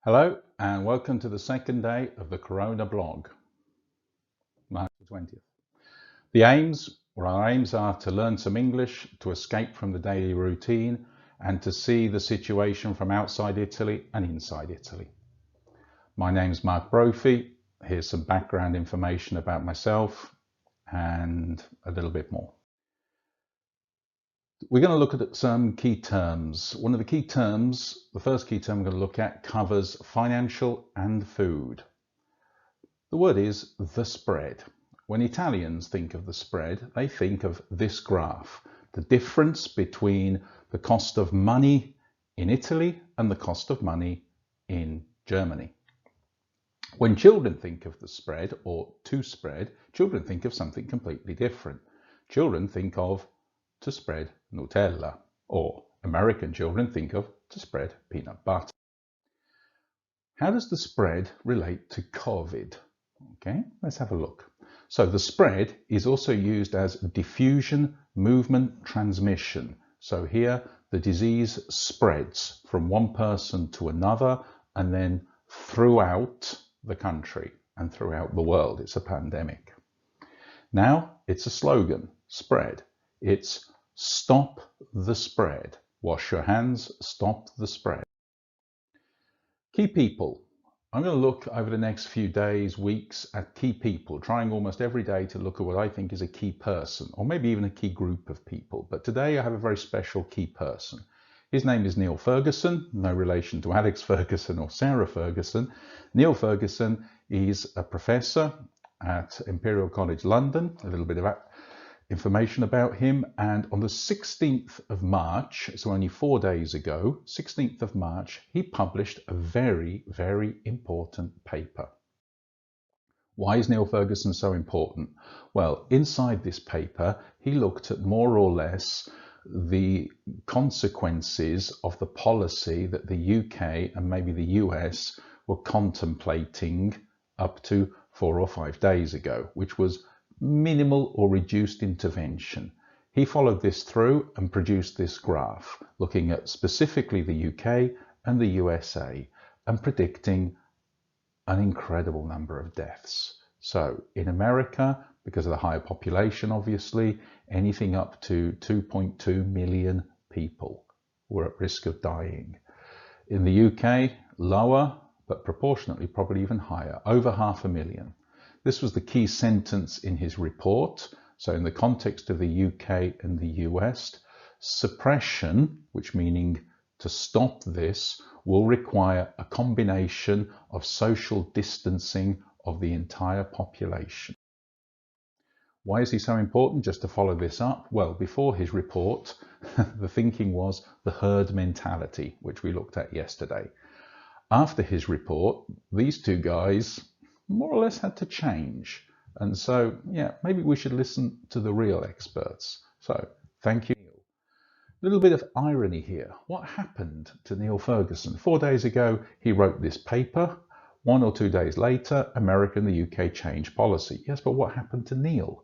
Hello and welcome to the second day of the CoronaBLOG, March the 20th. Our aims are to learn some English, to escape from the daily routine and to see the situation from outside Italy and inside Italy. My name's Mark Brophy. Here's some background information about myself and a little bit more. We're going to look at some key terms. One of the key terms, the first key term we're going to look at, covers financial and food. The word is the spread. When Italians think of the spread, they think of this graph, the difference between the cost of money in Italy and the cost of money in Germany. When children think of the spread or to spread, children think of something completely different. Children think of to spread Nutella, or American children think of to spread peanut butter. How does the spread relate to COVID? Okay, let's have a look. So the spread is also used as diffusion, movement, transmission. So here the disease spreads from one person to another and then throughout the country and throughout the world. It's a pandemic. Now it's a slogan, spread. It's stop the spread. Wash your hands, stop the spread. Key people. I'm going to look over the next few days, weeks at key people, trying almost every day to look at what I think is a key person, or maybe even a key group of people. But today I have a very special key person. His name is Neil Ferguson, no relation to Alex Ferguson or Sarah Ferguson. Neil Ferguson is a professor at Imperial College London, a little bit of information about him, and on the 16th of March, so only 4 days ago, 16th of March, he published a very, very important paper. Why is Neil Ferguson so important? Well, inside this paper, he looked at more or less the consequences of the policy that the UK and maybe the US were contemplating up to 4 or 5 days ago, which was minimal or reduced intervention. He followed this through and produced this graph, looking at specifically the UK and the USA and predicting an incredible number of deaths. So in America, because of the higher population, obviously, anything up to 2.2 million people were at risk of dying. In the UK, lower, but proportionately probably even higher, over 500,000. This was the key sentence in his report. So in the context of the UK and the US, suppression, which meaning to stop this, will require a combination of social distancing of the entire population. Why is he so important? Just to follow this up, well, before his report, the thinking was the herd mentality, which we looked at yesterday. After his report, these two guys more or less had to change. And so, yeah, maybe we should listen to the real experts. So, thank you, Neil. A little bit of irony here. What happened to Neil Ferguson? 4 days ago, he wrote this paper. 1 or 2 days later, America and the UK changed policy. Yes, but what happened to Neil?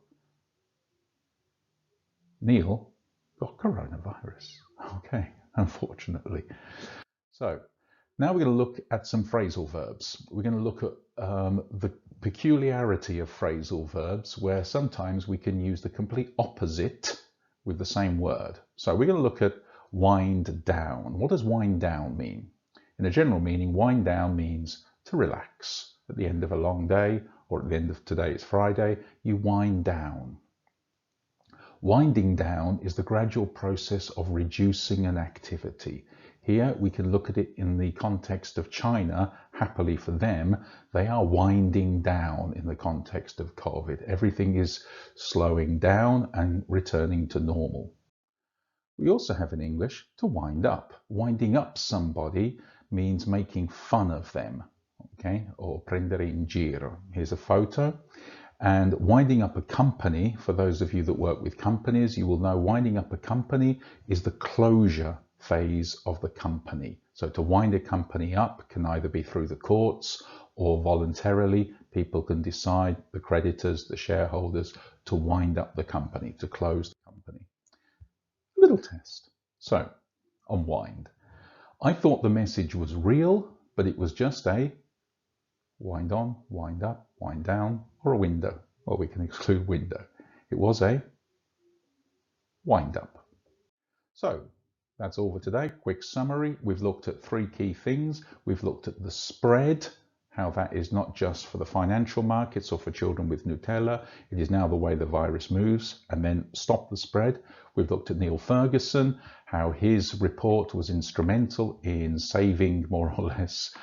Neil got coronavirus. Okay, unfortunately. So, now we're going to look at some phrasal verbs. We're going to look at the peculiarity of phrasal verbs, where sometimes we can use the complete opposite with the same word. So we're going to look at wind down. What does wind down mean? In a general meaning, wind down means to relax. At the end of a long day, or at the end of today, it's Friday, you wind down. Winding down is the gradual process of reducing an activity. Here we can look at it in the context of China. Happily for them, they are winding down in the context of COVID. Everything is slowing down and returning to normal. We also have in English to wind up. Winding up somebody means making fun of them, okay? Or prendere in giro. Here's a photo. And winding up a company, for those of you that work with companies, you will know winding up a company is the closure phase of the company. So to wind a company up can either be through the courts or voluntarily. People can decide, the creditors, the shareholders, to wind up the company, to close the company. A little test. So, unwind. I thought the message was real, but it was just a wind on, wind up, wind down, or a window. Well, we can exclude window. It was a wind up. So that's all for today. Quick summary. We've looked at three key things. We've looked at the spread, how that is not just for the financial markets or for children with Nutella. It is now the way the virus moves, and then stop the spread. We've looked at Neil Ferguson, how his report was instrumental in saving more or less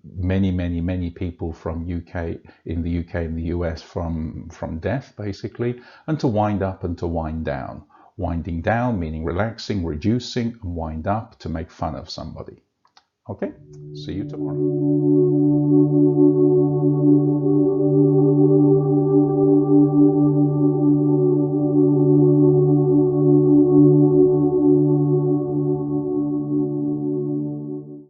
many people from in the UK and the US from death, basically, and to wind up and to wind down. Winding down meaning relaxing, reducing, and wind up to make fun of somebody. Okay, see you tomorrow.